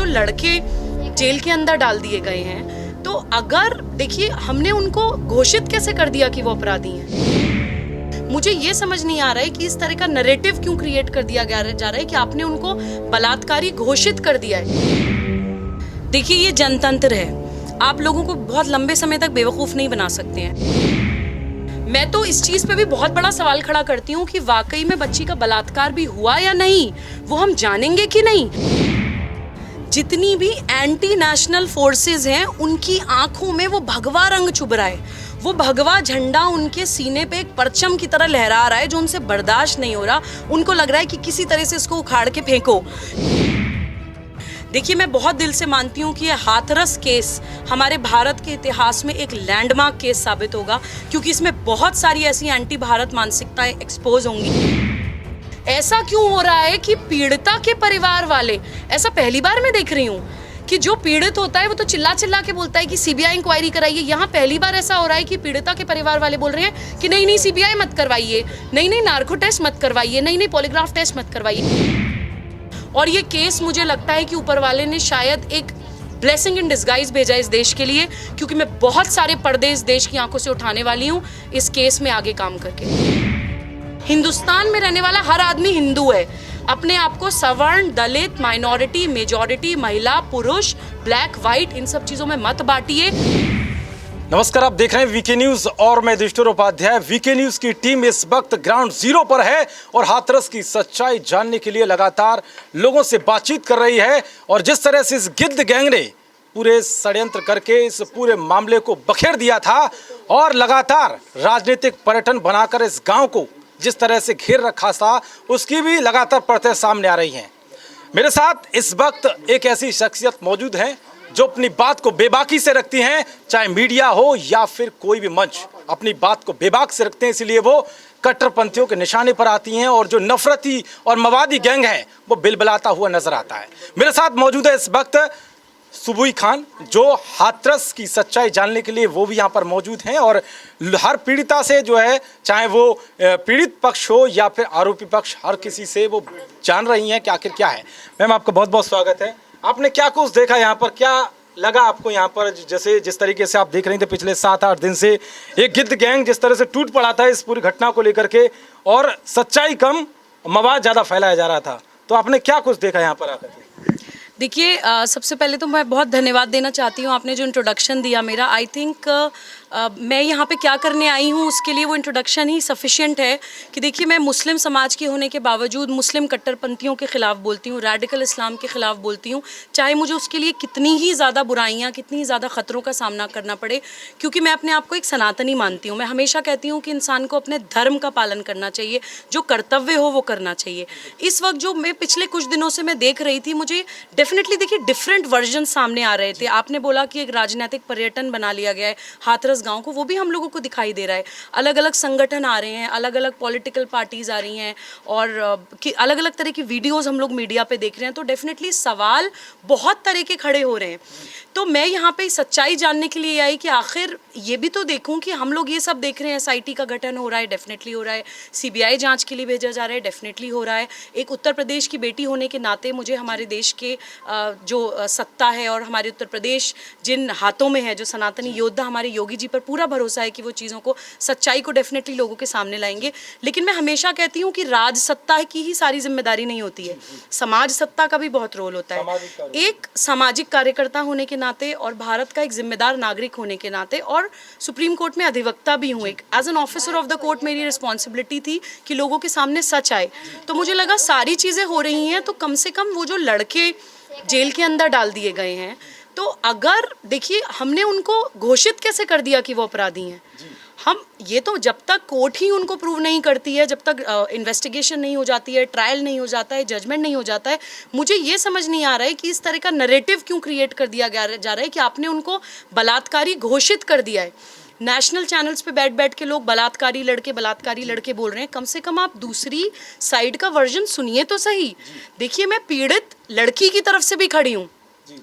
लड़के जेल के अंदर डाल दिए गए हैं, तो अगर देखिए हमने उनको घोषित कैसे कर दिया कि वो अपराधी हैं। मुझे ये समझ नहीं आ रहा है कि इस तरह का नैरेटिव क्यों क्रिएट कर दिया जा रहा है कि आपने उनको बलात्कारी घोषित कर दिया है। देखिए ये जनतंत्र है, आप लोगों को बहुत लंबे समय तक बेवकूफ़ नहीं बना सकते हैं। मैं तो इस चीज़ पे भी बहुत बड़ा सवाल खड़ा करती हूँ कि वाकई में बच्ची का बलात्कार भी हुआ या नहीं, वो हम जानेंगे कि नहीं। जितनी भी एंटी नेशनल फोर्सेस हैं उनकी आंखों में वो भगवा रंग चुभ रहा है, वो भगवा झंडा उनके सीने पे एक परचम की तरह लहरा रहा है जो उनसे बर्दाश्त नहीं हो रहा। उनको लग रहा है कि किसी तरह से इसको उखाड़ के फेंको। देखिए मैं बहुत दिल से मानती हूँ कि ये हाथरस केस हमारे भारत के इतिहास में एक लैंडमार्क केस साबित होगा, क्योंकि इसमें बहुत सारी ऐसी एंटी भारत मानसिकताएं एक्सपोज होंगी। ऐसा क्यों हो रहा है कि पीड़िता के परिवार वाले, ऐसा पहली बार मैं देख रही हूँ कि जो पीड़ित होता है वो तो चिल्ला चिल्ला के बोलता है कि सीबीआई इंक्वायरी कराइए। यहाँ पहली बार ऐसा हो रहा है कि पीड़िता के परिवार वाले बोल रहे हैं कि नहीं नहीं सीबीआई मत करवाइए, नहीं नहीं नार्को टेस्ट मत करवाइए, नहीं नहीं पॉलीग्राफ टेस्ट मत करवाइए। और ये केस मुझे लगता है कि ऊपर वाले ने शायद एक ब्लेसिंग इन डिस्गाइज भेजा इस देश के लिए, क्योंकि मैं बहुत सारे पर्दे इस देश की आंखों से उठाने वाली हूँ इस केस में आगे काम करके। हिंदुस्तान में रहने वाला हर आदमी हिंदू है। अपने आप को सवर्ण, दलित, माइनॉरिटी, मेजॉरिटी, महिला, पुरुष, ब्लैक, व्हाइट, इन सब चीजों में मत बांटिए। नमस्कार, आप देख रहे हैं वीके न्यूज और मैं युधिष्ठिर उपाध्याय। वीके न्यूज की टीम इस वक्त ग्राउंड जीरो पर है और हाथरस की सच्चाई जानने के लिए लगातार लोगों से बातचीत कर रही है। और जिस तरह से इस गिद्ध गैंग ने पूरे षड्यंत्र करके इस पूरे मामले को बखेर दिया था और लगातार राजनीतिक पर्यटन बनाकर इस गांव को जिस तरह से घेर रखा था, उसकी भी लगातार परतें सामने आ रही हैं। मेरे साथ इस वक्त एक ऐसी शख्सियत मौजूद है जो अपनी बात को बेबाकी से रखती हैं, चाहे मीडिया हो या फिर कोई भी मंच, अपनी बात को बेबाक से रखते हैं, इसलिए वो कट्टरपंथियों के निशाने पर आती हैं और जो नफरती और मवादी गैंग है वो बिलबिलाता हुआ नजर आता है। मेरे साथ मौजूद है इस वक्त सुबुई खान, जो हाथरस की सच्चाई जानने के लिए वो भी यहाँ पर मौजूद हैं और हर पीड़िता से जो है, चाहे वो पीड़ित पक्ष हो या फिर आरोपी पक्ष, हर किसी से वो जान रही हैं कि आखिर क्या है। मैम आपका बहुत बहुत स्वागत है। आपने क्या कुछ देखा यहाँ पर, क्या लगा आपको यहाँ पर? जैसे जिस तरीके से आप देख रही थे पिछले 7-8 दिन से एक गिद्ध गैंग जिस तरह से टूट पड़ा था इस पूरी घटना को लेकर के, और सच्चाई कम मवाद ज़्यादा फैलाया जा रहा था, तो आपने क्या कुछ देखा यहाँ पर आकर के? देखिए सबसे पहले तो मैं बहुत धन्यवाद देना चाहती हूँ, आपने जो इंट्रोडक्शन दिया मेरा, आई थिंक मैं यहाँ पे क्या करने आई हूँ उसके लिए वो इंट्रोडक्शन ही सफिशिएंट है। कि देखिए मैं मुस्लिम समाज की होने के बावजूद मुस्लिम कट्टरपंथियों के ख़िलाफ़ बोलती हूँ, रेडिकल इस्लाम के ख़िलाफ़ बोलती हूँ, चाहे मुझे उसके लिए कितनी ही ज़्यादा बुराइयाँ, कितनी ही ज़्यादा ख़तरों का सामना करना पड़े, क्योंकि मैं अपने आप को एक सनातनी मानती हूँ। मैं हमेशा कहती हूँ कि इंसान को अपने धर्म का पालन करना चाहिए, जो कर्तव्य हो वो करना चाहिए। इस वक्त जो मैं पिछले कुछ दिनों से मैं देख रही थी, मुझे डेफिनेटली देखिए डिफरेंट वर्जन सामने आ रहे थे। आपने बोला कि एक राजनीतिक पर्यटन बना लिया गया है हाथरस गांव को, वो भी हम लोगों को दिखाई दे रहा है। अलग अलग संगठन आ रहे हैं, अलग अलग पॉलिटिकल पार्टीज आ रही हैं और अलग अलग तरह की वीडियोस हम लोग मीडिया पे देख रहे हैं, तो डेफिनेटली सवाल बहुत तरह के खड़े हो रहे हैं। तो मैं यहाँ पे सच्चाई जानने के लिए आई कि आखिर ये भी तो देखूँ कि हम लोग ये सब देख रहे हैं, SIT का गठन हो रहा है, डेफिनेटली हो रहा है, CBI जाँच के लिए भेजा जा रहा है, डेफिनेटली हो रहा है। एक उत्तर प्रदेश की बेटी होने के नाते मुझे हमारे देश के जो सत्ता है और हमारे उत्तर प्रदेश जिन हाथों में है, जो सनातनी योद्धा हमारे योगी जी पर पूरा भरोसा है कि वो चीज़ों को, सच्चाई को डेफिनेटली लोगों के सामने लाएंगे। लेकिन मैं हमेशा कहती हूँ कि राज सत्ता की ही सारी जिम्मेदारी नहीं होती है, समाज सत्ता का भी बहुत रोल होता है। एक सामाजिक कार्यकर्ता होने के नाते और भारत का एक जिम्मेदार नागरिक होने के नाते, और सुप्रीम कोर्ट में अधिवक्ता भी हूँ, एक as an officer of the court मेरी रिस्पॉन्सिबिलिटी थी कि लोगों के सामने सच आए। तो मुझे लगा सारी चीज़ें हो रही हैं, तो कम से कम वो जो लड़के जेल के अंदर डाल दिए गए हैं, तो अगर देखिए हमने उनको घोषित कैसे कर दिया कि वो अपराधी हैं। हम ये तो जब तक कोर्ट ही उनको प्रूव नहीं करती है, जब तक इन्वेस्टिगेशन नहीं हो जाती है, ट्रायल नहीं हो जाता है, जजमेंट नहीं हो जाता है, मुझे ये समझ नहीं आ रहा है कि इस तरह का नैरेटिव क्यों क्रिएट कर दिया जा रहा है कि आपने उनको बलात्कारी घोषित कर दिया है। नेशनल चैनल्स पे बैठ बैठ के लोग बलात्कारी लड़के बोल रहे हैं। कम से कम आप दूसरी साइड का वर्जन सुनिए तो सही। देखिए मैं पीड़ित लड़की की तरफ से भी खड़ी हूँ,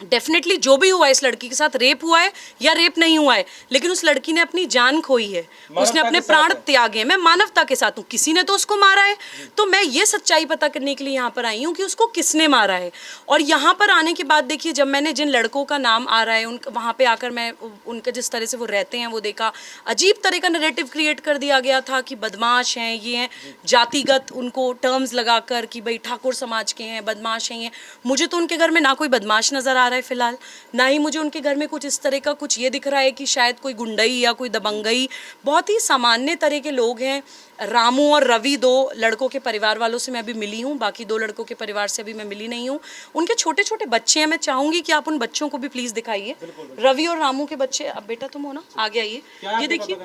डेफिनेटली जो भी हुआ है इस लड़की के साथ, रेप हुआ है या रेप नहीं हुआ है, लेकिन उस लड़की ने अपनी जान खोई है, उसने अपने प्राण त्यागे हैं। मैं मानवता के साथ हूँ, किसी ने तो उसको मारा है, तो मैं ये सच्चाई पता करने के लिए यहाँ पर आई हूँ कि उसको किसने मारा है। और यहाँ पर आने के बाद देखिए, जब मैंने जिन लड़कों का नाम आ रहा है उन वहाँ पे आकर मैं उनके जिस तरह से वो रहते हैं वो देखा, अजीब तरह का नैरेटिव क्रिएट कर दिया गया था कि बदमाश हैं ये हैं, जातिगत उनको टर्म्स लगाकर कि भाई ठाकुर समाज के हैं, बदमाश हैं ये। मुझे तो उनके घर में ना कोई बदमाश नजर आ रहा है फिलहाल, ना ही मुझे उनके घर में कुछ इस तरह का कुछ ये दिख रहा है कि शायद कोई गुंडई या कोई दबंगई। बहुत ही सामान्य तरह के लोग हैं। रामू और रवि, 2 लड़कों के परिवार वालों से मैं अभी मिली हूँ, बाकी 2 लड़कों के परिवार से अभी मैं मिली नहीं हूँ। उनके छोटे छोटे बच्चे हैं, मैं चाहूंगी कि आप उन बच्चों को भी प्लीज दिखाइए। रवि और रामू के बच्चे, अब बेटा तुम हो ना, आगे आइए, ये देखिए।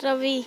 रवि।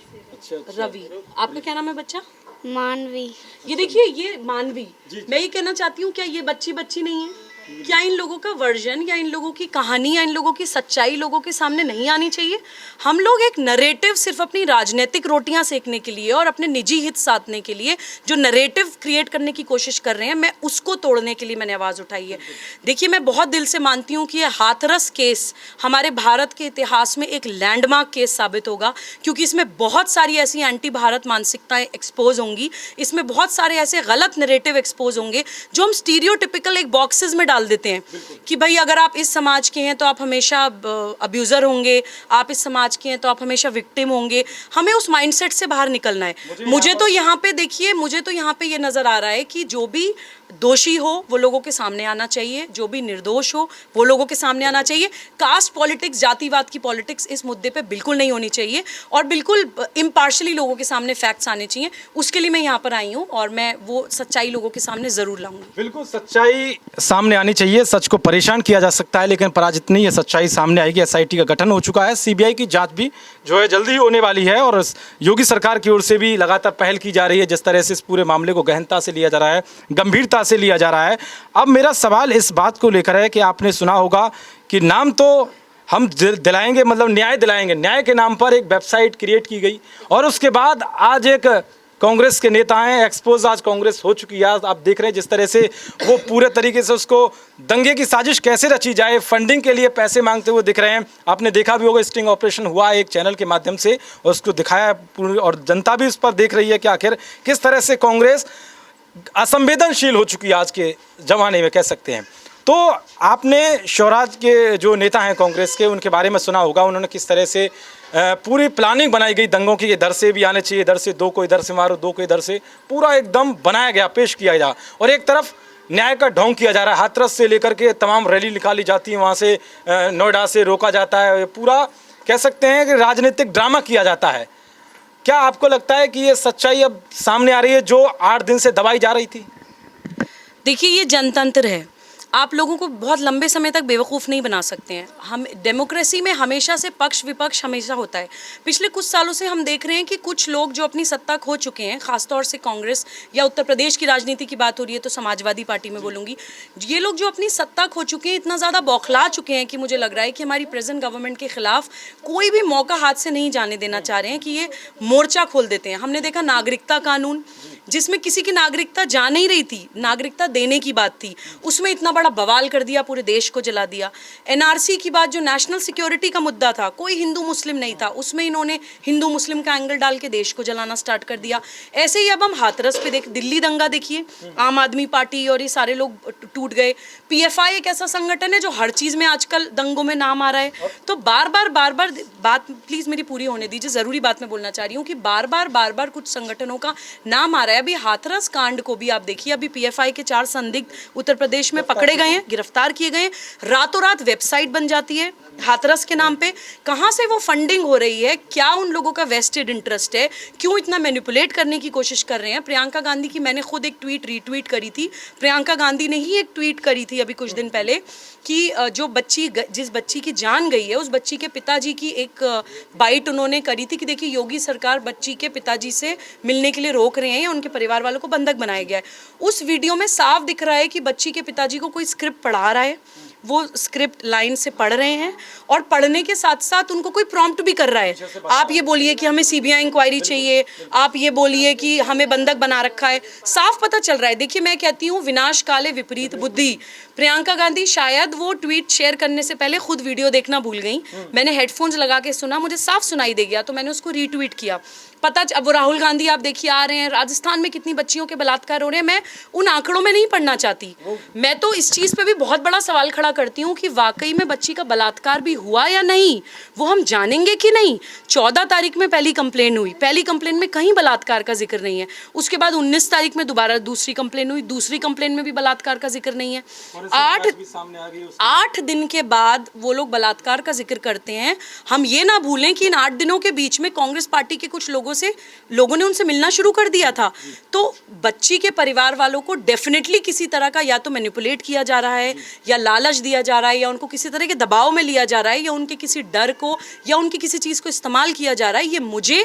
रवि, आपका क्या नाम है बच्चा? मानवी। ये देखिए, ये मानवी। मैं ये कहना चाहती हूँ, क्या ये बच्ची नहीं है? क्या इन लोगों का वर्जन या इन लोगों की कहानी या इन लोगों की सच्चाई लोगों के सामने नहीं आनी चाहिए? हम लोग एक नरेटिव सिर्फ अपनी राजनीतिक रोटियां सेकने के लिए और अपने निजी हित साधने के लिए जो नरेटिव क्रिएट करने की कोशिश कर रहे हैं, मैं उसको तोड़ने के लिए मैंने आवाज़ उठाई है। देखिए, मैं बहुत दिल से मानती हूँ कि ये हाथरस केस हमारे भारत के इतिहास में एक लैंडमार्क केस साबित होगा, क्योंकि इसमें बहुत सारी ऐसी एंटी भारत मानसिकताएं एक्सपोज होंगी, इसमें बहुत सारे ऐसे गलत नरेटिव एक्सपोज होंगे जो हम स्टीरियोटिपिकल एक बॉक्सेस में डाल देते हैं कि भाई अगर आप इस समाज के हैं तो आप हमेशा अब्यूज़र होंगे, आप इस समाज के हैं तो आप हमेशा विक्टिम होंगे। हमें उस माइंडसेट से बाहर निकलना है। मुझे तो यहाँ पे देखिए, मुझे तो यहाँ पे ये नज़र आ रहा है कि जो भी दोषी हो वो लोगों के सामने आना चाहिए, जो भी निर्दोष हो वो लोगों के सामने आना चाहिए। कास्ट पॉलिटिक्स, जातिवाद की पॉलिटिक्स इस मुद्दे पे बिल्कुल नहीं होनी चाहिए और बिल्कुल इम्पार्शली लोगों के सामने फैक्ट्स आने चाहिए। उसके लिए मैं यहाँ पर आई हूँ और मैं वो सच्चाई लोगों के सामने ज़रूर लाऊंगी। बिल्कुल सच्चाई सामने आनी चाहिए। सच को परेशान किया जा सकता है लेकिन पराजित नहीं, ये सच्चाई सामने आएगी। एसआईटी का गठन हो चुका है, सीबीआई की जांच भी जो है जल्दी ही होने वाली है और योगी सरकार की ओर से भी लगातार पहल की जा रही है। जिस तरह से इस पूरे मामले को गहनता से लिया जा रहा है, गंभीरता से लिया जा रहा है। अब मेरा सवाल इस बात को लेकर है कि आपने सुना होगा कि नाम तो हम दिलाएंगे, मतलब न्याय दिलाएंगे, न्याय के नाम पर एक वेबसाइट क्रिएट की गई और उसके बाद आज एक कांग्रेस के नेता हैं, एक्सपोज आज कांग्रेस हो चुकी है। आप देख रहे हैं जिस तरह से वो पूरे तरीके से उसको दंगे की साजिश कैसे रची जाए, फंडिंग के लिए पैसे मांगते हुए दिख रहे हैं। आपने देखा भी होगा, स्टिंग ऑपरेशन हुआ एक चैनल के माध्यम से और उसको दिखाया पूरी, और जनता भी उस पर देख रही है कि आखिर किस तरह से कांग्रेस असंवेदनशील हो चुकी है आज के ज़माने में, कह सकते हैं। तो आपने स्वराज के जो नेता हैं कांग्रेस के, उनके बारे में सुना होगा, उन्होंने किस तरह से पूरी प्लानिंग बनाई गई दंगों की, इधर से भी आने चाहिए, इधर से 2 को इधर से मारो, 2 को इधर से, पूरा एकदम बनाया गया, पेश किया गया। और एक तरफ न्याय का ढोंग किया जा रहा है, हाथरस से लेकर के तमाम रैली निकाली जाती है, वहाँ से नोएडा से रोका जाता है, पूरा कह सकते हैं कि राजनीतिक ड्रामा किया जाता है। क्या आपको लगता है कि ये सच्चाई अब सामने आ रही है जो 8 दिन से दबाई जा रही थी? देखिए, ये जनतंत्र है, आप लोगों को बहुत लंबे समय तक बेवकूफ़ नहीं बना सकते हैं। हम डेमोक्रेसी में हमेशा से पक्ष विपक्ष हमेशा होता है। पिछले कुछ सालों से हम देख रहे हैं कि कुछ लोग जो अपनी सत्ता खो चुके हैं, खासतौर से कांग्रेस या उत्तर प्रदेश की राजनीति की बात हो रही है तो समाजवादी पार्टी में बोलूँगी, ये लोग जो अपनी सत्ता खो चुके हैं, इतना ज़्यादा बौखला चुके हैं कि मुझे लग रहा है कि हमारी प्रेजेंट गवर्नमेंट के खिलाफ कोई भी मौका हाथ से नहीं जाने देना चाह रहे हैं कि ये मोर्चा खोल देते हैं। हमने देखा नागरिकता कानून, जिसमें किसी की नागरिकता जा नहीं रही थी, नागरिकता देने की बात थी, उसमें इतना बड़ा बवाल कर दिया, पूरे देश को जला दिया। एनआरसी की बात, जो नेशनल सिक्योरिटी का मुद्दा था, कोई हिंदू मुस्लिम नहीं था, उसमें इन्होंने हिंदू मुस्लिम का एंगल डाल के देश को जलाना स्टार्ट कर दिया। ऐसे ही अब हम हाथरस पे देख, दिल्ली दंगा देखिए, आम आदमी पार्टी और ये सारे लोग टूट गए। पीएफआई एक ऐसा संगठन है जो हर चीज़ में आजकल दंगों में नाम आ रहा है। तो बार बार बात, प्लीज़ मेरी पूरी होने दीजिए, ज़रूरी बात मैं बोलना चाह रही हूँ कि बार बार कुछ संगठनों का नाम आ रहा है। अभी हाथरस कांड को भी आप देखिए, अभी पीएफआई के 4 संदिग्ध उत्तर प्रदेश में पकड़े गए हैं, गिरफ्तार किए गए। रातों रात वेबसाइट बन जाती है हाथरस के नाम पे। कहाँ से वो फंडिंग हो रही है, क्या उन लोगों का वेस्टेड इंटरेस्ट है, क्यों इतना मैनिपुलेट करने की कोशिश कर रहे हैं। प्रियंका गांधी की मैंने खुद एक ट्वीट रीट्वीट करी थी, प्रियंका गांधी ने ही एक ट्वीट करी थी अभी कुछ दिन पहले कि जो जिस बच्ची की जान गई है, उस बच्ची के पिताजी की एक बाइट उन्होंने करी थी कि देखिए योगी सरकार बच्ची के पिताजी से मिलने के लिए रोक रहे हैं या उनके परिवार वालों को बंधक बनाया गया है। उस वीडियो में साफ दिख रहा है कि बच्ची के पिताजी को कोई स्क्रिप्ट पढ़ा रहा है, वो स्क्रिप्ट लाइन से पढ़ रहे हैं और पढ़ने के साथ साथ उनको कोई प्रॉम्प्ट भी कर रहा है। आप ये बोलिए कि हमें सीबीआई इंक्वायरी चाहिए, आप ये बोलिए कि हमें बंधक बना रखा है, साफ पता चल रहा है। देखिए मैं कहती हूँ विनाश काले विपरीत बुद्धि। प्रियंका गांधी शायद वो ट्वीट शेयर करने से पहले खुद वीडियो देखना भूल गई। मैंने हेडफोन्स लगा के सुना, मुझे साफ सुनाई दे गया, तो मैंने उसको रीट्वीट किया। पता अब वो राहुल गांधी आप देखिए आ रहे हैं, राजस्थान में कितनी बच्चियों के बलात्कार हो रहे हैं। मैं उन आंकड़ों में नहीं पढ़ना चाहती। मैं तो इस चीज़ पे भी बहुत बड़ा सवाल खड़ा करती हूँ कि वाकई में बच्ची का बलात्कार भी हुआ या नहीं, वो हम जानेंगे कि नहीं। 14 तारीख में पहली कंप्लेन हुई, पहली कंप्लेन में कहीं बलात्कार का जिक्र नहीं है। उसके बाद 19 तारीख में दोबारा दूसरी कंप्लेन हुई, दूसरी कंप्लेन में भी बलात्कार का जिक्र नहीं है। 8 दिन के बाद वो लोग बलात्कार का जिक्र करते हैं। हम ये ना भूलें कि इन 8 दिनों के बीच में कांग्रेस पार्टी के कुछ लोगों ने उनसे मिलना शुरू कर दिया था। तो बच्ची के परिवार वालों को डेफिनेटली किसी तरह का या तो मैनिपुलेट किया जा रहा है, या लालच दिया जा रहा है, या उनको किसी तरह के दबाव में लिया जा रहा है, या उनके किसी डर को या उनकी किसी चीज़ को इस्तेमाल किया जा रहा है। ये मुझे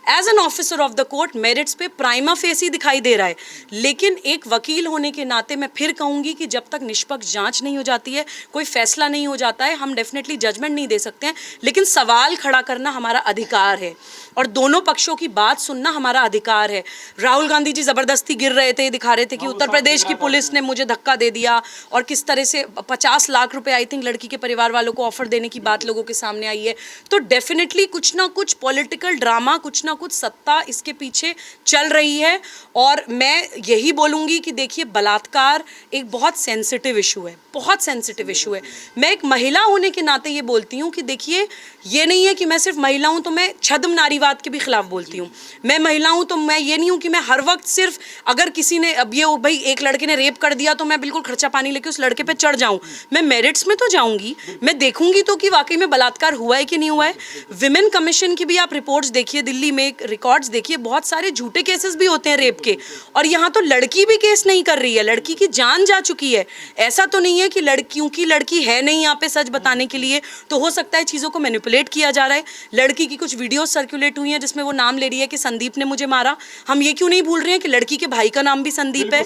as an officer of the court merits पे प्राइमा फेसी दिखाई दे रहा है। लेकिन एक वकील होने के नाते मैं फिर कहूँगी कि जब तक निष्पक्ष जांच नहीं हो जाती है, कोई फैसला नहीं हो जाता है, हम डेफिनेटली जजमेंट नहीं दे सकते हैं। लेकिन सवाल खड़ा करना हमारा अधिकार है और दोनों पक्षों की बात सुनना हमारा अधिकार है। राहुल गांधी जी ज़बरदस्ती गिर रहे थे, दिखा रहे थे कि उत्तर प्रदेश की पुलिस ने मुझे धक्का दे दिया, और किस तरह से 50 लाख रुपए आई थिंक लड़की के परिवार वालों को ऑफर देने की बात लोगों के सामने आई है। तो डेफिनेटली कुछ ना कुछ पॉलिटिकल ड्रामा, कुछ ना कुछ सत्ता इसके पीछे चल रही है। और मैं यही बोलूँगी कि देखिए बलात्कार एक बहुत सेंसिटिव इशू है, बहुत सेंसिटिव इशू है। मैं एक महिला होने के नाते ये बोलती हूँ कि देखिए ये नहीं है कि मैं सिर्फ महिला हूँ तो मैं छद्म नारीवाद के भी खिलाफ बोलती हूँ। मैं महिला हूँ तो मैं ये नहीं हूँ कि मैं हर वक्त सिर्फ अगर किसी ने अब ये भाई एक लड़के ने रेप कर दिया तो मैं बिल्कुल खर्चा पानी लेके उस लड़के पे चढ़ जाऊँ। मैं मेरिट्स में तो जाऊँगी, मैं देखूंगी तो कि वाकई में बलात्कार हुआ है कि नहीं हुआ है। विमेन कमीशन की भी आप रिपोर्ट्स देखिए, दिल्ली में रिकॉर्ड्स देखिए, बहुत सारे झूठे केसेस भी होते हैं रेप के। और यहाँ तो लड़की भी केस नहीं कर रही है, लड़की की जान जा चुकी है। ऐसा तो नहीं है कि लड़कियों की लड़की है नहीं यहाँ पे सच बताने के लिए, तो हो सकता है चीज़ों को मैनिपुलेट किया जा रहा है। लड़की की कुछ वीडियोस सर्कुलेट हुई हैं जिसमें वो नाम ले रही है कि संदीप ने मुझे मारा। हम ये क्यों नहीं भूल रहे हैं कि लड़की के भाई का नाम भी संदीप है।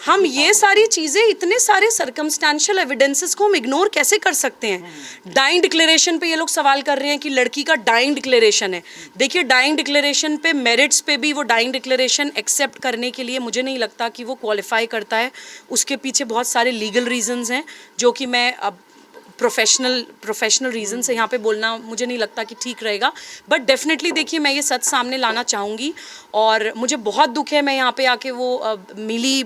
हम ये सारी चीज़ें, इतने सारे सर्कमस्टेंशियल एविडेंसेस को हम इग्नोर कैसे कर सकते हैं। डाइंग डिक्लेरेशन पे ये लोग सवाल कर रहे हैं कि लड़की का डाइंग डिक्लेरेशन है। देखिए डाइंग डिक्लेरेशन पे मेरिट्स पे भी वो डाइंग डिक्लेरेशन एक्सेप्ट करने के लिए मुझे नहीं लगता कि वो क्वालिफाई करता है। उसके पीछे बहुत सारे लीगल रीजंस हैं जो कि मैं अब प्रोफेशनल रीज़न से यहाँ पे बोलना मुझे नहीं लगता कि ठीक रहेगा। बट डेफिनेटली देखिए मैं ये सच सामने लाना चाहूँगी और मुझे बहुत दुख है। मैं यहाँ पे आके वो मिली,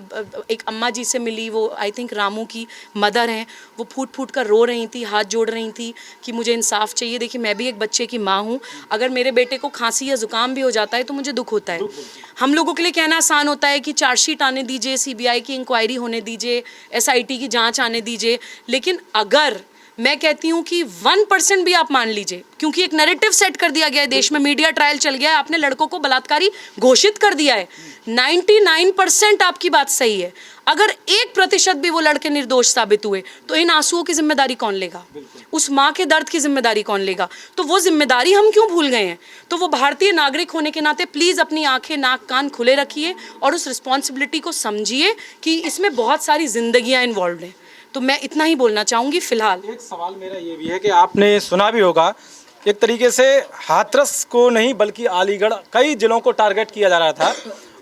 एक अम्मा जी से मिली, वो आई थिंक रामू की मदर हैं। वो फूट फूट कर रो रही थी, हाथ जोड़ रही थी कि मुझे इंसाफ चाहिए। देखिए मैं भी एक बच्चे की माँ हूँ, अगर मेरे बेटे को खांसी या ज़ुकाम भी हो जाता है तो मुझे दुख होता है। हम लोगों के लिए कहना आसान होता है कि चार्जशीट आने दीजिए, सीबीआई की इंक्वायरी होने दीजिए, एसआईटी की जाँच आने दीजिए। लेकिन अगर मैं कहती हूँ कि 1% भी आप मान लीजिए, क्योंकि एक नैरेटिव सेट कर दिया गया है देश में, मीडिया ट्रायल चल गया है, आपने लड़कों को बलात्कारी घोषित कर दिया है। 99% आपकी बात सही है। अगर 1% भी वो लड़के निर्दोष साबित हुए तो इन आंसुओं की जिम्मेदारी कौन लेगा? उस माँ के दर्द की जिम्मेदारी कौन लेगा? तो वो जिम्मेदारी हम क्यों भूल गए हैं? तो वो भारतीय नागरिक होने के नाते प्लीज़ अपनी आंखें, नाक, कान खुले रखिए और उस रिस्पॉन्सिबिलिटी को समझिए कि इसमें बहुत सारी जिंदगियाँ इन्वॉल्व हैं। तो मैं इतना ही बोलना चाहूँगी फिलहाल। एक सवाल मेरा ये भी है कि आपने सुना भी होगा, एक तरीके से हाथरस को नहीं बल्कि अलीगढ़ कई जिलों को टारगेट किया जा रहा था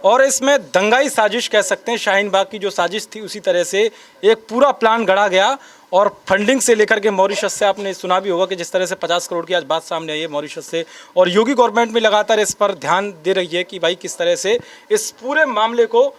और इसमें दंगाई साजिश कह सकते हैं। शाहीन बाग की जो साजिश थी उसी तरह से एक पूरा प्लान गढ़ा गया और फंडिंग से लेकर के मॉरिशस से, आपने सुना भी होगा कि जिस तरह से 50 करोड़ की आज बात सामने आई है मॉरिशस से, और योगी गवर्नमेंट भी लगातार इस पर ध्यान दे रही है कि भाई किस तरह से इस पूरे मामले को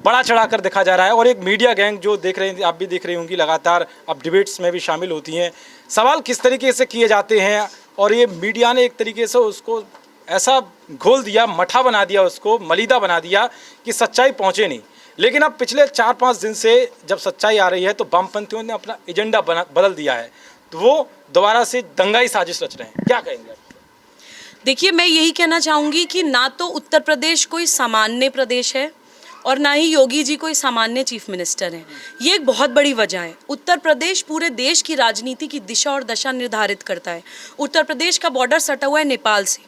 बड़ा चढ़ाकर देखा जा रहा है। और एक मीडिया गैंग जो देख रहे हैं, आप भी देख रही होंगी, लगातार अब डिबेट्स में भी शामिल होती हैं। सवाल किस तरीके से किए जाते हैं और ये मीडिया ने एक तरीके से उसको ऐसा घोल दिया, मठा बना दिया, उसको मलीदा बना दिया कि सच्चाई पहुँचे नहीं। लेकिन अब पिछले 4-5 दिन से जब सच्चाई आ रही है तो वामपंथियों ने अपना एजेंडा बदल दिया है, तो वो दोबारा से दंगाई साजिश रच रहे हैं। क्या कहेंगे? देखिए मैं यही कहना चाहूँगी कि ना तो उत्तर प्रदेश कोई सामान्य प्रदेश है और ना ही योगी जी कोई सामान्य चीफ मिनिस्टर हैं। ये एक बहुत बड़ी वजह है। उत्तर प्रदेश पूरे देश की राजनीति की दिशा और दशा निर्धारित करता है। उत्तर प्रदेश का बॉर्डर सटा हुआ है नेपाल से।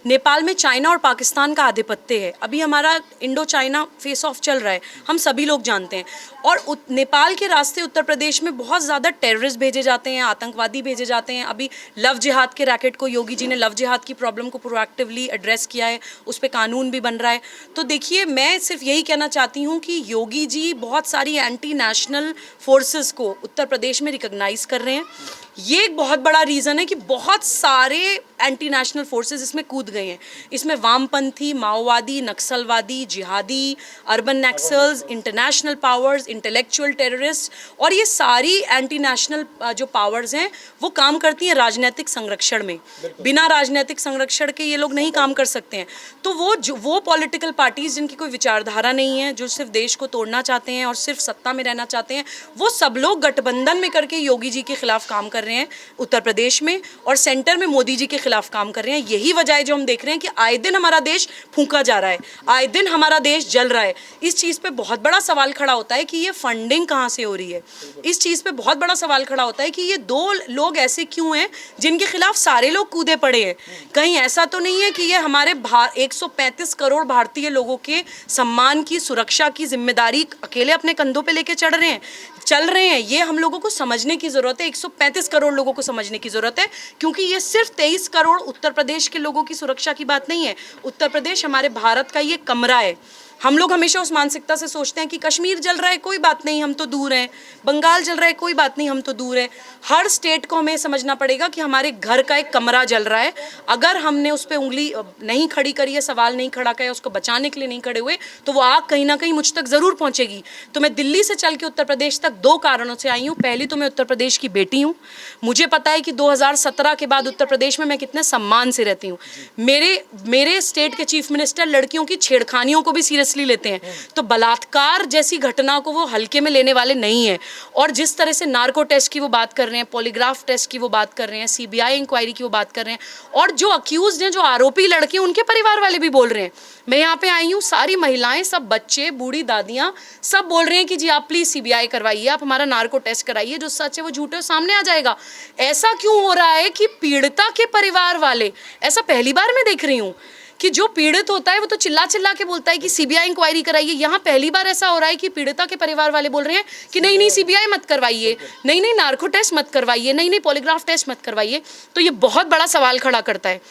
नेपाल में चाइना और पाकिस्तान का आधिपत्य है। अभी हमारा इंडो चाइना फेस ऑफ चल रहा है, हम सभी लोग जानते हैं। और नेपाल के रास्ते उत्तर प्रदेश में बहुत ज़्यादा टेररिस्ट भेजे जाते हैं, आतंकवादी भेजे जाते हैं। अभी लव जिहाद के रैकेट को योगी जी ने लव जिहाद की प्रॉब्लम को प्रोएक्टिवली एड्रेस किया है, उस पर कानून भी बन रहा है। तो देखिए, मैं सिर्फ यही कहना चाहती हूँ कि योगी जी बहुत सारी एंटी नेशनल फोर्सेस को उत्तर प्रदेश में रिकॉग्नाइज कर रहे हैं। ये एक बहुत बड़ा रीज़न है कि बहुत सारे एंटी नेशनल फोर्सेस इसमें कूद गए हैं। इसमें वामपंथी, माओवादी, नक्सलवादी, जिहादी, urban Naxals, international powers, intellectual terrorist, और ये सारी एंटी नेशनल जो पावर्स हैं वो काम करती हैं राजनीतिक संरक्षण में। बिना राजनीतिक संरक्षण के ये लोग नहीं काम कर सकते हैं। तो वो पॉलिटिकल पार्टीज जिनकी कोई विचारधारा नहीं है, जो सिर्फ देश को तोड़ना चाहते हैं और सिर्फ सत्ता में रहना चाहते हैं, वो सब लोग गठबंधन में करके योगी जी के खिलाफ काम कर रहे हैं उत्तर प्रदेश में, और सेंटर में मोदी जी के खिलाफ काम कर रहे हैं। यही वजह है जो हम देख रहे हैं कि आए दिन हमारा देश फूंका जा रहा है, आए दिन हमारा देश जल रहा है। इस चीज़ पे बहुत बड़ा सवाल खड़ा होता है कि ये फंडिंग कहाँ से हो रही है। इस चीज़ पे बहुत बड़ा सवाल खड़ा होता है कि ये दो लोग ऐसे क्यों हैं जिनके खिलाफ सारे लोग कूदे पड़े हैं। कहीं ऐसा तो नहीं है कि ये हमारे 135 करोड़ भारतीय लोगों के सम्मान की, सुरक्षा की जिम्मेदारी अकेले अपने कंधों पे लेके चल रहे हैं। ये हम लोगों को समझने की ज़रूरत है। 135 करोड़ लोगों को समझने की ज़रूरत है, क्योंकि ये सिर्फ 23 करोड़ उत्तर प्रदेश के लोगों की सुरक्षा की बात नहीं है। उत्तर प्रदेश हमारे भारत का ये कमरा है। हम लोग हमेशा उस मानसिकता से सोचते हैं कि कश्मीर जल रहा है, कोई बात नहीं, हम तो दूर हैं। बंगाल जल रहा है, कोई बात नहीं, हम तो दूर हैं। हर स्टेट को हमें समझना पड़ेगा कि हमारे घर का एक कमरा जल रहा है। अगर हमने उस पर उंगली नहीं खड़ी करी है, सवाल नहीं खड़ा किया, उसको बचाने के लिए नहीं खड़े हुए, तो वो आग कहीं ना कहीं मुझ तक ज़रूर पहुँचेगी। तो मैं दिल्ली से चल के उत्तर प्रदेश तक 2 कारणों से आई हूँ। पहली तो मैं उत्तर प्रदेश की बेटी हूँ। मुझे पता है कि 2017 के बाद उत्तर प्रदेश में मैं कितने सम्मान से रहती हूँ। मेरे स्टेट के चीफ मिनिस्टर लड़कियों की छेड़खानियों को भी सीरियसली लेते हैं। तो बलात्कार जैसी घटना को वो हल्के में लेने वाले नहीं है। और जिस तरह से नार्को टेस्ट की वो बात कर रहे हैं, पॉलीग्राफ टेस्ट की वो बात कर रहे हैं, सीबीआई इंक्वायरी की वो बात कर रहे हैं, और जो अक्यूज्ड हैं, जो आरोपी लड़के, उनके परिवार वाले भी बोल रहे हैं। मैं यहाँ पे आई हूँ, सारी महिलाएं, सब बच्चे, बूढ़ी दादियाँ, सब बोल रहे हैं कि जी आप प्लीज़ सीबीआई करवाइए, आप हमारा नार्को टेस्ट कराइए, जो सच है वो झूठ है सामने आ जाएगा। ऐसा क्यों हो रहा है कि पीड़िता के परिवार वाले, ऐसा पहली बार मैं देख रही हूँ कि जो पीड़ित होता है वो तो चिल्ला चिल्ला के बोलता है कि सीबीआई इंक्वायरी कराइए। यहाँ पहली बार ऐसा हो रहा है कि पीड़िता के परिवार वाले बोल रहे हैं कि नहीं सीबीआई मत करवाइए, नहीं नार्को टेस्ट मत करवाइए, नहीं पॉलीग्राफ टेस्ट मत करवाइए। तो ये बहुत बड़ा सवाल खड़ा करता है।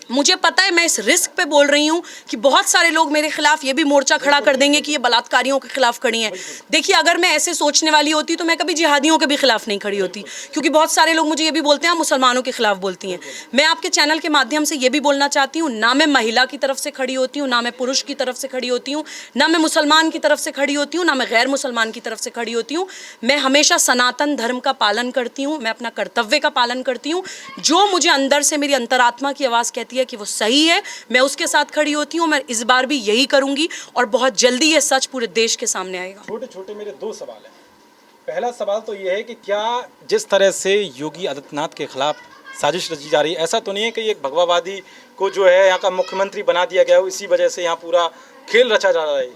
मुझे पता है, मैं इस रिस्क पे बोल रही हूँ कि बहुत सारे लोग मेरे खिलाफ ये भी मोर्चा खड़ा कर देंगे कि ये बलात्कारियों के खिलाफ खड़ी हैं। देखिए, अगर मैं ऐसे सोचने वाली होती तो मैं कभी जिहादियों के भी खिलाफ नहीं खड़ी होती, क्योंकि बहुत सारे लोग मुझे ये भी बोलते हैं आप मुसलमानों के खिलाफ बोलती हैं। मैं आपके चैनल के माध्यम से ये भी बोलना चाहती हूँ, ना मैं महिला की तरफ से खड़ी होती हूँ, ना मैं पुरुष की तरफ से खड़ी होती हूँ, ना मैं मुसलमान की तरफ से खड़ी होती हूँ, ना मैं गैर मुसलमान की तरफ से खड़ी होती हूँ। मैं हमेशा सनातन धर्म का पालन करती हूँ, मैं अपना कर्तव्य का पालन करती हूँ। जो मुझे अंदर से मेरी अंतरात्मा की आवाज़ कहती है कि वो सही है, मैं उसके साथ खड़ी होती हूँ। मैं इस बार भी यही करूंगी और बहुत जल्दी ये सच पूरे देश के सामने आएगा। छोटे छोटे मेरे 2 सवाल हैं। पहला सवाल तो ये है कि क्या जिस तरह से योगी आदित्यनाथ के खिलाफ साजिश रची जा रही है, ऐसा तो नहीं है कि एक भगवावादी को जो है यहाँ का मुख्यमंत्री बना दिया गया हो, इसी वजह से यहाँ पूरा खेल रचा जा रहा है?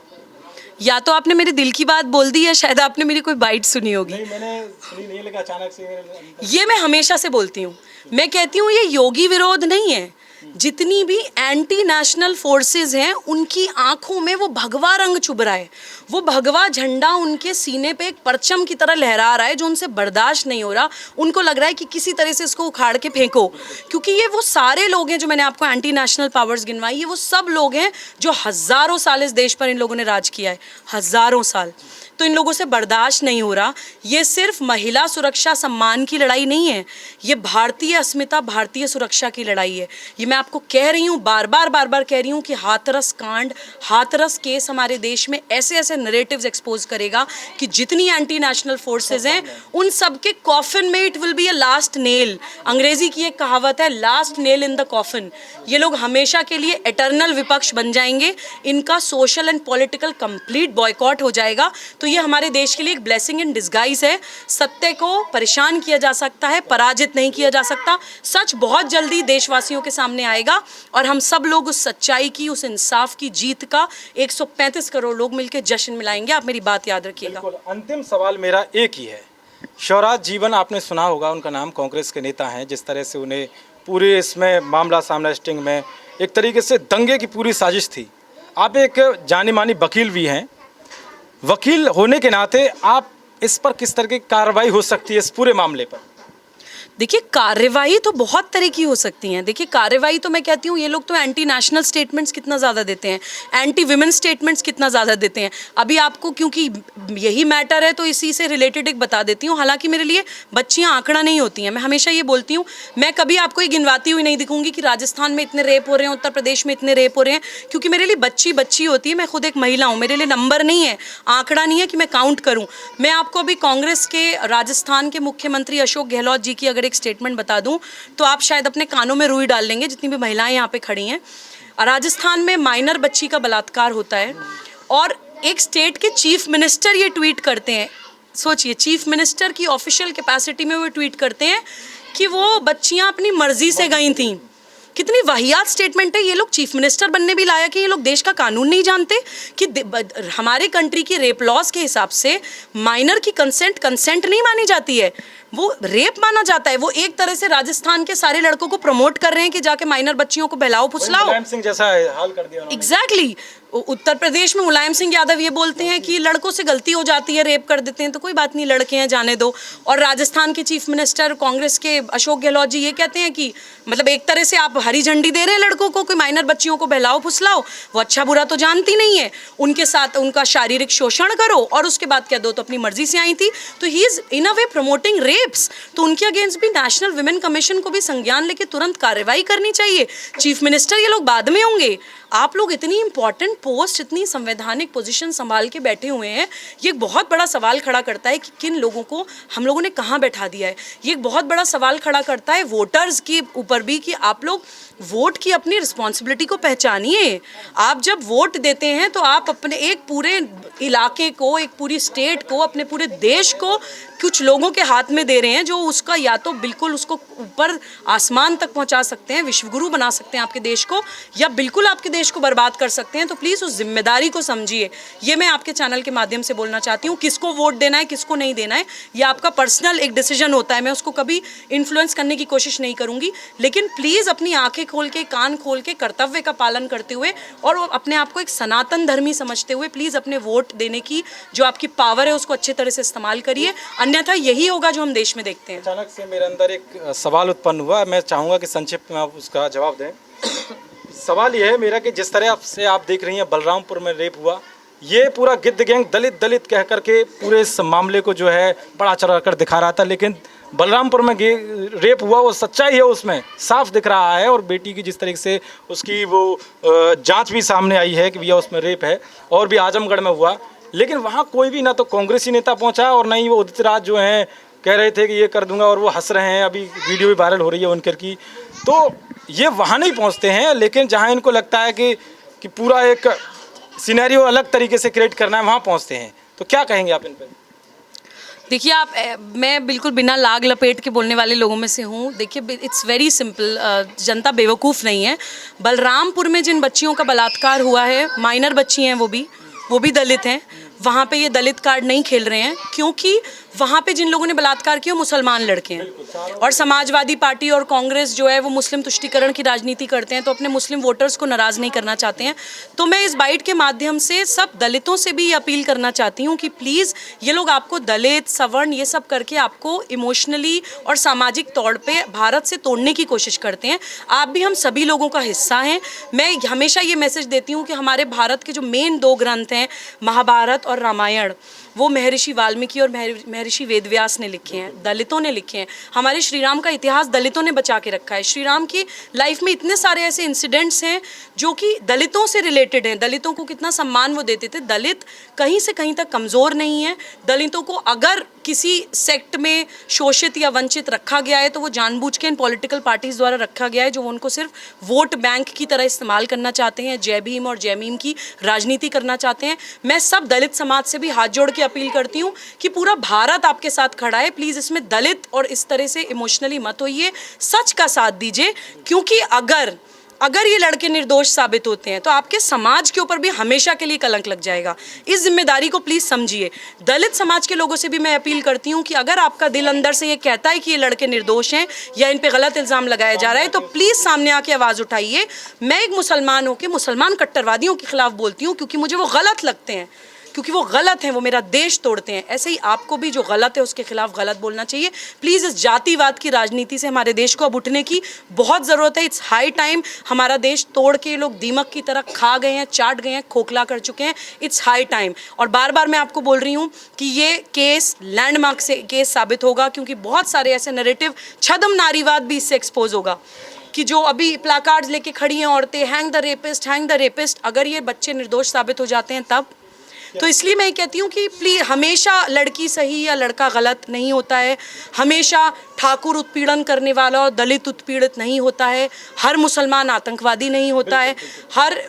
या तो आपने मेरे दिल की बात बोल दी, या शायद आपने मेरी कोई बाइट सुनी होगी। नहीं, मैंने सुनी नहीं, लेकिन अचानक से ये मैं हमेशा से बोलती हूँ। मैं कहती हूँ ये योगी विरोध नहीं है। जितनी भी एंटी नेशनल फोर्सेस हैं, उनकी आंखों में वो भगवा रंग चुभ रहा है। वो भगवा झंडा उनके सीने पे एक परचम की तरह लहरा रहा है, जो उनसे बर्दाश्त नहीं हो रहा। उनको लग रहा है कि किसी तरह से इसको उखाड़ के फेंको, क्योंकि ये वो सारे लोग हैं जो मैंने आपको एंटी नेशनल पावर्स गिनवाई, ये वो सब लोग हैं जो हज़ारों साल इस देश पर इन लोगों ने राज किया है, हज़ारों साल। तो इन लोगों से बर्दाश्त नहीं हो रहा। ये सिर्फ महिला सुरक्षा सम्मान की लड़ाई नहीं है, ये भारतीय अस्मिता, भारतीय सुरक्षा की लड़ाई है। ये मैं आपको कह रही हूँ, बार बार कह रही हूँ कि हाथरस कांड, हाथरस केस हमारे देश में ऐसे ऐसे नरेटिव्स एक्सपोज करेगा कि जितनी एंटी नेशनल फोर्सेज हैं, उन सब के कॉफिन में it will be a last nail. अंग्रेजी की एक कहावत है, last nail in the coffin. ये लोग हमेशा के लिए एटर्नल विपक्ष बन जाएंगे। इनका social and political complete boycott हो जाएगा। तो ये हमारे देश के लिए एक ब्लेसिंग इन डिस्गाइज है। सत्य को परेशान किया जा सकता है, पराजित नहीं किया जा सकता। सच बहुत जल्दी देशवासियों के सामने आएगा और हम सब लोग उस सच्चाई की, उस इंसाफ की जीत का 135 करोड़ लोग मिलकर जश्न मिलाएंगे। आप मेरी बात याद रखिएगा। बिल्कुल। अंतिम सवाल मेरा एक ही है। शिवराज जीवन आपने सुना होगा, उनका नाम, कांग्रेस के नेता हैं। जिस तरह से उन्हें पूरे इसमें मामला सामना स्टिंग में एक तरीके से दंगे की पूरी साजिश थी। आप एक जानी मानी वकील भी हैं, वकील होने के नाते आप इस पर किस तरह की कार्रवाई हो सकती है इस पूरे मामले पर? देखिए, कार्रवाई तो बहुत तरह की हो सकती हैं। देखिए, कार्रवाई तो मैं कहती हूँ ये लोग तो एंटी नेशनल स्टेटमेंट्स कितना ज़्यादा देते हैं, एंटी विमेन स्टेटमेंट्स कितना ज़्यादा देते हैं। अभी आपको क्योंकि यही मैटर है तो इसी से रिलेटेड एक बता देती हूँ। हालांकि मेरे लिए बच्चियाँ आंकड़ा नहीं होती हैं। मैं हमेशा ये बोलती हूँ, मैं कभी आपको ये गिनवाती हुई नहीं दिखूंगी कि राजस्थान में इतने रेप हो रहे हैं, उत्तर प्रदेश में इतने रेप हो रहे हैं, क्योंकि मेरे लिए बच्ची बच्ची होती है। मैं खुद एक महिला हूँ, मेरे लिए नंबर नहीं है, आंकड़ा नहीं है कि मैं काउंट करूँ। मैं आपको अभी कांग्रेस के राजस्थान के मुख्यमंत्री अशोक गहलोत जी की अगर एक स्टेटमेंट बता दूं तो आप शायद अपने कानों में रुई डाल लेंगे, जितनी भी महिलाएं यहाँ पे खड़ी हैं। राजस्थान में माइनर बच्ची का बलात्कार होता है और एक स्टेट के चीफ मिनिस्टर ये ट्वीट करते हैं। सोचिए, चीफ मिनिस्टर की ऑफिशियल कैपेसिटी में वो ट्वीट करते हैं कि वो बच्चियां अपनी मर्जी से गई थीं। कितनी वाहियात स्टेटमेंट है। ये लोग चीफ मिनिस्टर बनने भी लायक है। ये लोग देश का कानून नहीं जानते कि हमारे कंट्री की रेप लॉज के हिसाब से माइनर की कंसेंट नहीं मानी जाती है, वो रेप माना जाता है। वो एक तरह से राजस्थान के सारे लड़कों को प्रमोट कर रहे हैं कि जाके माइनर बच्चियों को बहलाओ फुसलाओ। मुलायम सिंह जैसा हाल कर दिया उन्होंने। एग्जैक्टली। उत्तर प्रदेश में मुलायम सिंह यादव ये बोलते हैं कि लड़कों से गलती हो जाती है, रेप कर देते हैं, तो कोई बात नहीं, लड़के हैं, जाने दो। और राजस्थान के चीफ मिनिस्टर कांग्रेस के अशोक गहलोत जी ये कहते हैं कि मतलब एक तरह से आप हरी झंडी दे रहे हैं लड़कों को, कोई माइनर बच्चियों को बहलाओ फुसलाओ। वो अच्छा बुरा तो जानती नहीं है, उनके साथ उनका शारीरिक शोषण करो और उसके बाद कह दो तो अपनी मर्जी से आई थी। तो he is in a way promoting rapes. तो उनके अगेंस्ट भी नेशनल विमेन कमीशन को भी संज्ञान लेके तुरंत कार्रवाई करनी चाहिए। चीफ मिनिस्टर ये लोग बाद में होंगे, आप लोग इतनी इंपॉर्टेंट पोस्ट, इतनी संवैधानिक पोजीशन संभाल के बैठे हुए हैं। ये एक बहुत बड़ा सवाल खड़ा करता है कि किन लोगों को हम लोगों ने कहाँ बैठा दिया है। ये एक बहुत बड़ा सवाल खड़ा करता है वोटर्स के ऊपर भी कि आप लोग वोट की अपनी रिस्पॉन्सिबिलिटी को पहचानिए। आप जब वोट देते हैं तो आप अपने एक पूरे इलाके को, एक पूरी स्टेट को, अपने पूरे देश को कुछ लोगों के हाथ में दे रहे हैं जो उसका या तो बिल्कुल उसको ऊपर आसमान तक पहुंचा सकते हैं, विश्वगुरु बना सकते हैं आपके देश को, या बिल्कुल आपके देश को बर्बाद कर सकते हैं। तो प्लीज़ उस जिम्मेदारी को समझिए। ये मैं आपके चैनल के माध्यम से बोलना चाहती हूँ। किसको वोट देना है, किसको नहीं देना है, ये आपका पर्सनल एक डिसीजन होता है। मैं उसको कभी इन्फ्लुएंस करने की कोशिश नहीं करूँगी, लेकिन प्लीज़ अपनी आंखें खोल के, कान खोल के, कर्तव्य का पालन करते हुए और अपने आप को एक सनातन धर्मी समझते हुए प्लीज़ अपने वोट देने की जो आपकी पावर है उसको अच्छे तरह से इस्तेमाल करिए। अन्यथा यही होगा जो हम देश में देखते हैं। अचानक से मेरे अंदर एक सवाल उत्पन्न हुआ, मैं चाहूँगा कि संक्षिप्त में आप उसका जवाब दें। सवाल ये है मेरा कि जिस तरह से आप देख रही हैं बलरामपुर में रेप हुआ, ये पूरा गिद्ध गैंग दलित दलित कह करके पूरे इस मामले को जो है बड़ा चढ़ा कर दिखा रहा था, लेकिन बलरामपुर में रेप हुआ वो सच्चाई है, उसमें साफ दिख रहा है। और बेटी की जिस तरीके से उसकी वो जांच भी सामने आई है कि भैया उसमें रेप है, और भी आजमगढ़ में हुआ, लेकिन वहाँ कोई भी ना तो कांग्रेसी नेता पहुँचा और ना ही वो उदित राज जो हैं कह रहे थे कि ये कर दूंगा, और वो हंस रहे हैं। अभी वीडियो भी वायरल हो रही है उनकर की। तो ये वहाँ नहीं पहुँचते हैं, लेकिन जहाँ इनको लगता है कि पूरा एक सिनेरियो अलग तरीके से क्रिएट करना है, वहाँ पहुँचते हैं। तो क्या कहेंगे आप इन पर? देखिए, मैं बिल्कुल बिना लाग लपेट के बोलने वाले लोगों में से हूँ। देखिए, इट्स वेरी सिंपल, जनता बेवकूफ़ नहीं है। बलरामपुर में जिन बच्चियों का बलात्कार हुआ है, माइनर बच्ची हैं, वो भी दलित हैं। वहाँ पे ये दलित कार्ड नहीं खेल रहे हैं, क्योंकि वहाँ पे जिन लोगों ने बलात्कार किया मुसलमान लड़के हैं, और समाजवादी पार्टी और कांग्रेस जो है वो मुस्लिम तुष्टीकरण की राजनीति करते हैं, तो अपने मुस्लिम वोटर्स को नाराज़ नहीं करना चाहते हैं। तो मैं इस बाइट के माध्यम से सब दलितों से भी अपील करना चाहती हूँ कि प्लीज़ ये लोग आपको दलित, सवर्ण ये सब करके आपको इमोशनली और सामाजिक तौर पर भारत से तोड़ने की कोशिश करते हैं। आप भी हम सभी लोगों का हिस्सा हैं। मैं हमेशा ये मैसेज देती हूँ कि हमारे भारत के जो मेन 2 ग्रंथ हैं, महाभारत और रामायण, वो महर्षि वाल्मीकि और महर्षि वेदव्यास ने लिखे हैं, दलितों ने लिखे हैं। हमारे श्री राम का इतिहास दलितों ने बचा के रखा है। श्री राम की लाइफ में इतने सारे ऐसे इंसिडेंट्स हैं जो कि दलितों से रिलेटेड हैं। दलितों को कितना सम्मान वो देते थे। दलित कहीं से कहीं तक कमज़ोर नहीं है। दलितों को अगर किसी सेक्ट में शोषित या वंचित रखा गया है तो वो जानबूझ के इन पॉलिटिकल पार्टीज़ द्वारा रखा गया है, जो उनको सिर्फ वोट बैंक की तरह इस्तेमाल करना चाहते हैं, जय भीम और जय मीम की राजनीति करना चाहते हैं। मैं सब दलित समाज से भी हाथ जोड़ के अपील करती हूँ कि पूरा भारत आपके साथ खड़ा है, प्लीज़ इसमें दलित और इस तरह से इमोशनली मत होइए, सच का साथ दीजिए, क्योंकि अगर ये लड़के निर्दोष साबित होते हैं तो आपके समाज के ऊपर भी हमेशा के लिए कलंक लग जाएगा। इस जिम्मेदारी को प्लीज़ समझिए। दलित समाज के लोगों से भी मैं अपील करती हूँ कि अगर आपका दिल अंदर से ये कहता है कि ये लड़के निर्दोष हैं या इन पे गलत इल्ज़ाम लगाया जा रहा है तो प्लीज़ सामने आके आवाज़ उठाइए। मैं एक मुसलमान होकर मुसलमान कट्टरवादियों के खिलाफ बोलती हूँ, क्योंकि मुझे वो गलत लगते हैं, क्योंकि वो गलत हैं, वो मेरा देश तोड़ते हैं। ऐसे ही आपको भी जो गलत है उसके खिलाफ गलत बोलना चाहिए। प्लीज़ इस जातिवाद की राजनीति से हमारे देश को अब उठने की बहुत ज़रूरत है। It's high time. हमारा देश तोड़ के लोग दीमक की तरह खा गए हैं, चाट गए हैं, खोखला कर चुके हैं। It's high time. और बार बार मैं आपको बोल रही हूँ कि ये केस लैंडमार्क से केस साबित होगा, क्योंकि बहुत सारे ऐसे नैरेटिव, छद्म नारीवाद भी इससे एक्सपोज होगा कि जो अभी प्लाकार्ड्स लेके खड़ी हैं औरतें, hang the rapist, hang the rapist, अगर ये बच्चे निर्दोष साबित हो जाते हैं तब। तो इसलिए मैं कहती हूँ कि प्लीज़, हमेशा लड़की सही या लड़का गलत नहीं होता है, हमेशा ठाकुर उत्पीड़न करने वाला और दलित उत्पीड़ित नहीं होता है, हर मुसलमान आतंकवादी नहीं होता है,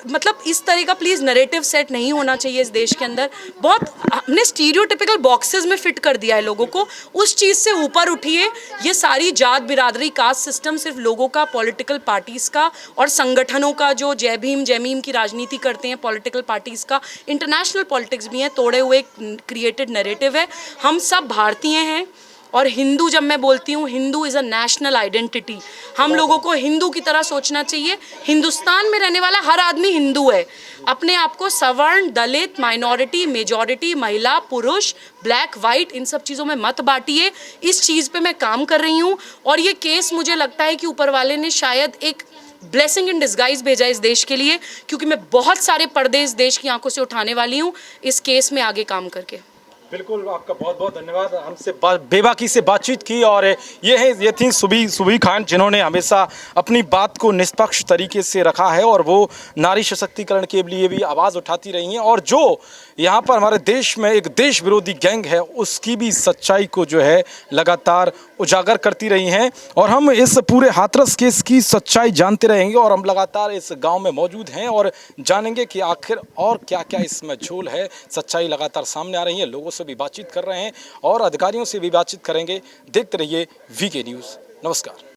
मतलब इस तरह का प्लीज़ नैरेटिव सेट नहीं होना चाहिए इस देश के अंदर। बहुत हमने स्टीरियोटिपिकल बॉक्सेस में फिट कर दिया है लोगों को, उस चीज़ से ऊपर उठिए। ये सारी जात बिरादरी, कास्ट सिस्टम सिर्फ लोगों का, पॉलिटिकल पार्टीज़ का और संगठनों का जो जय भीम जय मीम की राजनीति करते हैं, पॉलिटिकल पार्टीज़ का, इंटरनेशनल पॉलिटिक्स भी है, तोड़े हुए क्रिएटेड नैरेटिव है। हम सब भारतीय हैं और हिंदू, जब मैं बोलती हूँ Hindu is a national identity, हम लोगों को हिंदू की तरह सोचना चाहिए। हिंदुस्तान में रहने वाला हर आदमी हिंदू है। अपने आप को सवर्ण, दलित, माइनॉरिटी, मेजॉरिटी, महिला, पुरुष, ब्लैक, वाइट, इन सब चीज़ों में मत बांटिए। इस चीज़ पे मैं काम कर रही हूँ और ये केस मुझे लगता है कि ऊपर वाले ने शायद एक ब्लेसिंग इन डिस्गाइज भेजा इस देश के लिए, क्योंकि मैं बहुत सारे पर्दे इस देश की आंखों से उठाने वाली हूँ इस केस में आगे काम करके। बिल्कुल, आपका बहुत बहुत धन्यवाद। हमसे बेबाकी से बातचीत की। और ये थी सुबी खान, जिन्होंने हमेशा अपनी बात को निष्पक्ष तरीके से रखा है और वो नारी सशक्तिकरण के लिए भी आवाज़ उठाती रही हैं, और जो यहाँ पर हमारे देश में एक देश विरोधी गैंग है उसकी भी सच्चाई को जो है लगातार उजागर करती रही हैं। और हम इस पूरे हाथरस केस की सच्चाई जानते रहेंगे और हम लगातार इस गांव में मौजूद हैं और जानेंगे कि आखिर और क्या क्या इसमें झोल है। सच्चाई लगातार सामने आ रही है, लोगों से भी बातचीत कर रहे हैं और अधिकारियों से भी बातचीत करेंगे। देखते रहिए वीके न्यूज़। नमस्कार।